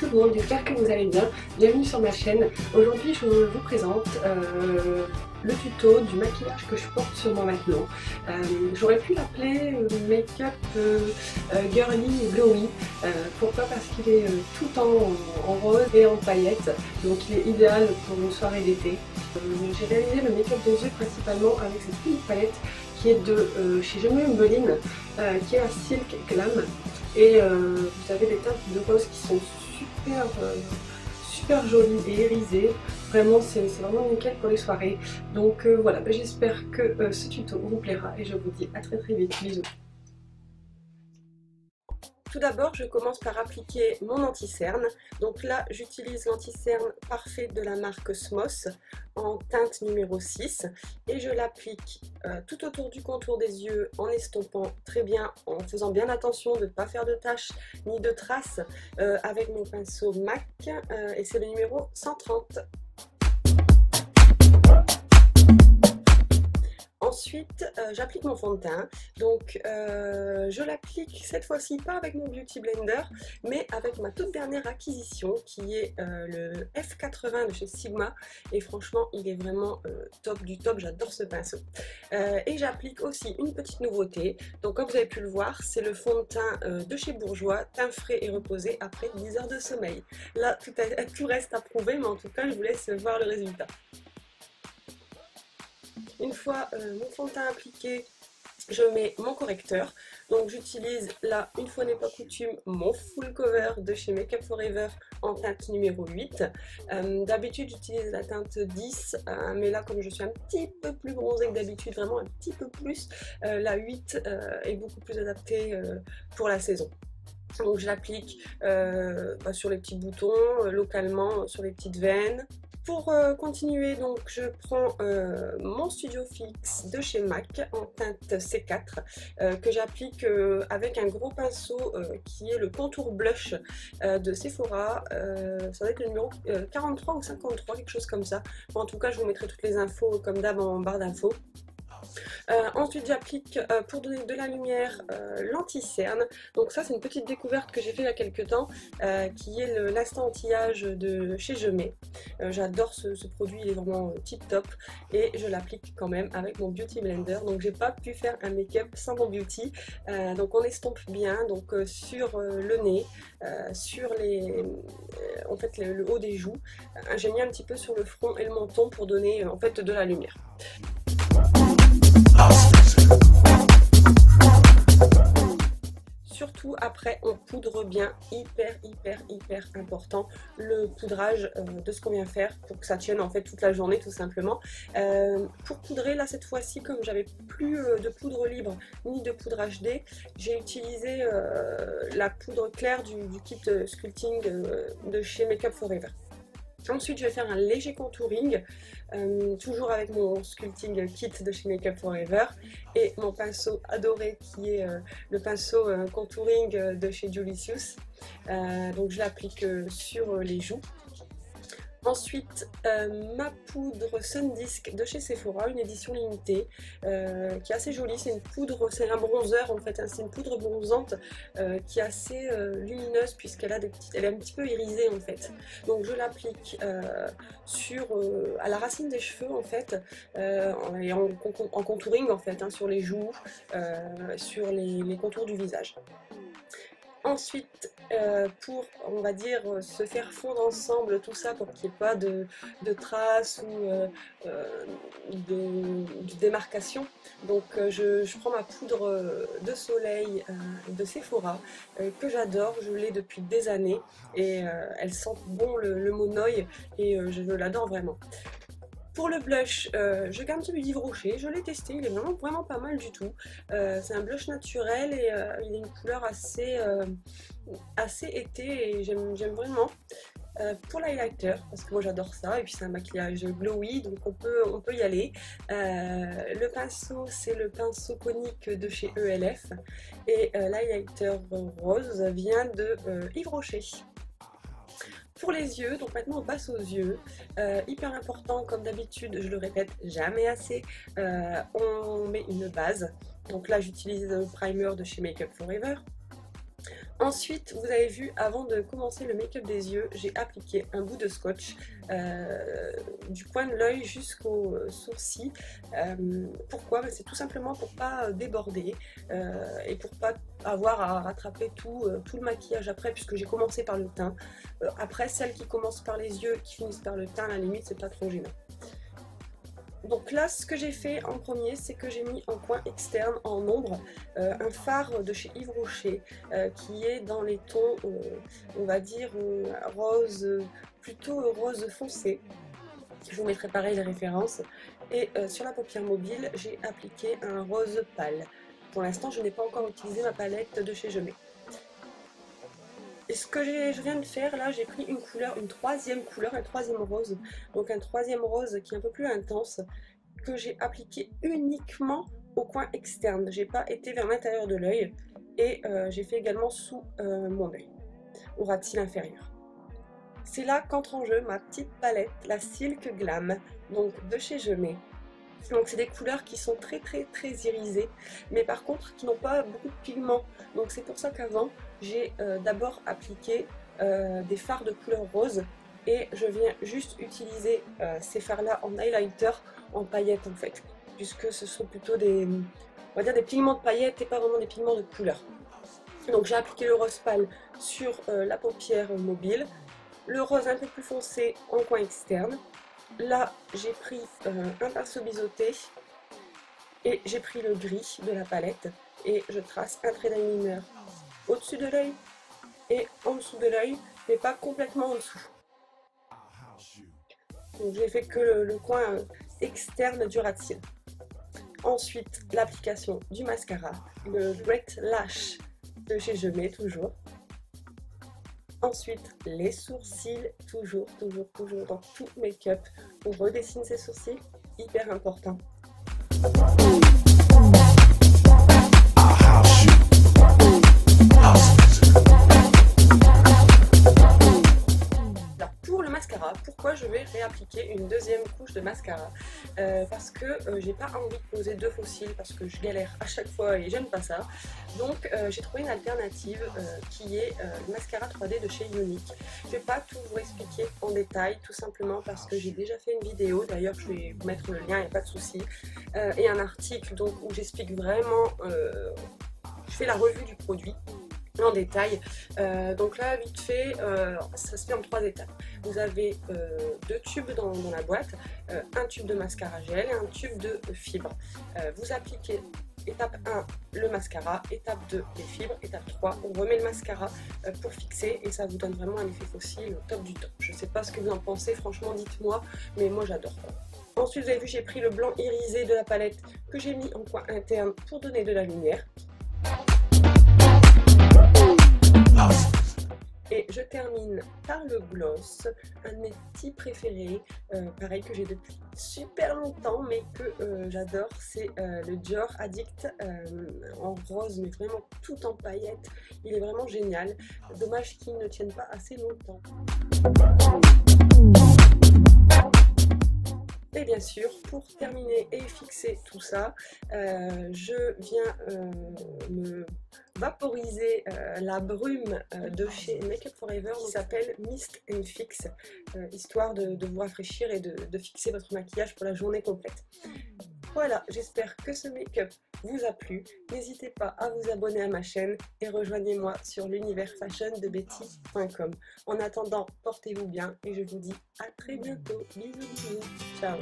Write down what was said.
tout le monde, j'espère que vous allez bien. Bienvenue sur ma chaîne. Aujourd'hui je vous présente le tuto du maquillage que je porte sur moi maintenant. J'aurais pu l'appeler make-up girly et glowy. Pourquoi? Parce qu'il est tout en rose et en paillettes, donc il est idéal pour une soirée d'été. J'ai réalisé le make-up des yeux principalement avec cette petite palette qui est de chez Jamie Umbeline, qui est la Silk Glam. Et vous avez des teintes de rose qui sont super jolies et irisées. Vraiment, c'est vraiment nickel pour les soirées. Donc voilà, j'espère que ce tuto vous plaira et je vous dis à très vite. Bisous. Tout d'abord, je commence par appliquer mon anti-cerne. Donc là, j'utilise l'anti-cerne parfait de la marque Smos en teinte numéro 6 et je l'applique tout autour du contour des yeux en estompant très bien, en faisant bien attention de ne pas faire de taches ni de traces avec mon pinceau MAC et c'est le numéro 130. Ensuite, j'applique mon fond de teint, donc je l'applique cette fois-ci pas avec mon Beauty Blender, mais avec ma toute dernière acquisition qui est le F80 de chez Sigma, et franchement il est vraiment top du top, j'adore ce pinceau. Et j'applique aussi une petite nouveauté, donc comme vous avez pu le voir, c'est le fond de teint de chez Bourjois, teint frais et reposé après 10 heures de sommeil. Là tout reste à prouver, mais en tout cas je vous laisse voir le résultat. Une fois mon fond de teint appliqué, je mets mon correcteur. Donc j'utilise là, une fois n'est pas coutume, mon full cover de chez Make Up For Ever en teinte numéro 8. D'habitude j'utilise la teinte 10, mais là comme je suis un petit peu plus bronzée que d'habitude, vraiment un petit peu plus, la 8 est beaucoup plus adaptée pour la saison. Donc je l'applique sur les petits boutons, localement, sur les petites veines. Pour continuer, donc je prends mon Studio Fix de chez MAC en teinte C4 que j'applique avec un gros pinceau qui est le contour blush de Sephora. Ça doit être le numéro 43 ou 53, quelque chose comme ça. Bon, en tout cas, je vous mettrai toutes les infos comme d'hab en barre d'infos. Ensuite j'applique pour donner de la lumière l'anti-cerne. Donc ça c'est une petite découverte que j'ai fait il y a quelques temps qui est l'instant anti-âge de chez Je Mets. J'adore ce produit, il est vraiment tip top et je l'applique quand même avec mon Beauty Blender. Donc j'ai pas pu faire un make-up sans mon Beauty. Donc on estompe bien donc sur le nez, sur en fait le haut des joues. J'ai mis un petit peu sur le front et le menton pour donner en fait de la lumière. Surtout après on poudre bien, hyper important le poudrage de ce qu'on vient faire pour que ça tienne en fait toute la journée tout simplement. Pour poudrer là cette fois-ci, comme j'avais plus de poudre libre ni de poudre HD, j'ai utilisé la poudre claire du kit sculpting de chez Make Up For Ever. Ensuite je vais faire un léger contouring, toujours avec mon sculpting kit de chez Make Up For Ever et mon pinceau adoré qui est le pinceau contouring de chez Julicius. Donc je l'applique sur les joues. Ensuite, ma poudre Sun Disc de chez Sephora, une édition limitée, qui est assez jolie. C'est une poudre, c'est un bronzer en fait, hein, c'est une poudre bronzante qui est assez lumineuse puisqu'elle a elle est un petit peu irisée en fait. Donc je l'applique à la racine des cheveux en fait, en contouring en fait, hein, sur les joues, sur les contours du visage. Ensuite, pour, on va dire, se faire fondre ensemble tout ça pour qu'il n'y ait pas de traces ou de démarcation, donc je prends ma poudre de soleil de Sephora que j'adore, je l'ai depuis des années et elle sent bon le monoeil et je l'adore vraiment. Pour le blush, je garde celui d'Yves Rocher, je l'ai testé, il est vraiment pas mal du tout. C'est un blush naturel et il a une couleur assez été et j'aime vraiment. Pour l'highlighter, parce que moi j'adore ça, et puis c'est un maquillage glowy, donc on peut y aller. Le pinceau, c'est le pinceau conique de chez ELF, et l'highlighter rose vient de Yves Rocher. Pour les yeux, donc maintenant on passe aux yeux, hyper important comme d'habitude, je le répète jamais assez, on met une base, donc là j'utilise le primer de chez Make Up For Ever. Ensuite, vous avez vu, avant de commencer le make-up des yeux, j'ai appliqué un bout de scotch du coin de l'œil jusqu'au sourcil. Pourquoi? C'est tout simplement pour pas déborder et pour pas avoir à rattraper tout le maquillage après, puisque j'ai commencé par le teint. Après, celles qui commencent par les yeux, qui finissent par le teint, à la limite, c'est pas trop gênant. Donc là, ce que j'ai fait en premier, c'est que j'ai mis en coin externe, en ombre, un fard de chez Yves Rocher qui est dans les tons, on va dire, rose, plutôt rose foncé. Je vous mettrai pareil les références. Et sur la paupière mobile, j'ai appliqué un rose pâle. Pour l'instant, je n'ai pas encore utilisé ma palette de chez Gemay. Et ce que je viens de faire là, j'ai pris une couleur, un troisième rose, donc un troisième rose qui est un peu plus intense, que j'ai appliqué uniquement au coin externe. J'ai pas été vers l'intérieur de l'œil et j'ai fait également sous mon œil, au ras de cils inférieur. C'est là qu'entre en jeu ma petite palette, la Silk Glam, donc de chez Gemay. Donc c'est des couleurs qui sont très irisées, mais par contre qui n'ont pas beaucoup de pigments. Donc c'est pour ça qu'avant j'ai d'abord appliqué des fards de couleur rose et je viens juste utiliser ces fards là en highlighter en paillettes en fait, puisque ce sont plutôt des, on va dire des pigments de paillettes et pas vraiment des pigments de couleur. Donc j'ai appliqué le rose pâle sur la paupière mobile, le rose un peu plus foncé en coin externe. Là, j'ai pris un pinceau biseauté et j'ai pris le gris de la palette et je trace un trait d'eyeliner au-dessus de l'œil et en dessous de l'œil, mais pas complètement en dessous. Donc j'ai fait que le coin externe du ras de cils. Ensuite, l'application du mascara, le Great Lash de chez Gemay toujours. Ensuite, les sourcils, toujours dans tout make-up. On redessine ses sourcils, hyper important. Alors, pour le mascara, pourquoi je vais réappliquer une deuxième couche de mascara? Parce que j'ai pas envie de poser deux faux cils, parce que je galère à chaque fois et j'aime pas ça. Donc j'ai trouvé une alternative qui est le mascara 3D de chez Younique. Je vais pas tout vous expliquer en détail, tout simplement parce que j'ai déjà fait une vidéo, d'ailleurs je vais vous mettre le lien, il n'y a pas de souci, et un article donc, où j'explique vraiment, je fais la revue du produit en détail. Donc là, vite fait, ça se fait en 3 étapes. Vous avez 2 tubes dans la boîte, un tube de mascara gel et un tube de fibres. Vous appliquez étape 1 le mascara, étape 2 les fibres, étape 3 on remet le mascara pour fixer et ça vous donne vraiment un effet fossile au top du top. Je sais pas ce que vous en pensez, franchement dites-moi, mais moi j'adore. Ensuite vous avez vu, j'ai pris le blanc irisé de la palette que j'ai mis en coin interne pour donner de la lumière. Et je termine par le gloss, un de mes petits préférés, pareil que j'ai depuis super longtemps mais que j'adore, c'est le Dior Addict en rose mais vraiment tout en paillettes. Il est vraiment génial, dommage qu'il ne tienne pas assez longtemps. Et bien sûr, pour terminer et fixer tout ça, je viens me vaporiser la brume de chez Make Up For Ever qui s'appelle Mist and Fix, histoire de vous rafraîchir et de fixer votre maquillage pour la journée complète. Voilà, j'espère que ce make-up vous a plu. N'hésitez pas à vous abonner à ma chaîne et rejoignez-moi sur l'universfashiondebetty.com. En attendant, portez-vous bien et je vous dis à très bientôt. Bisous, bisous. Ciao.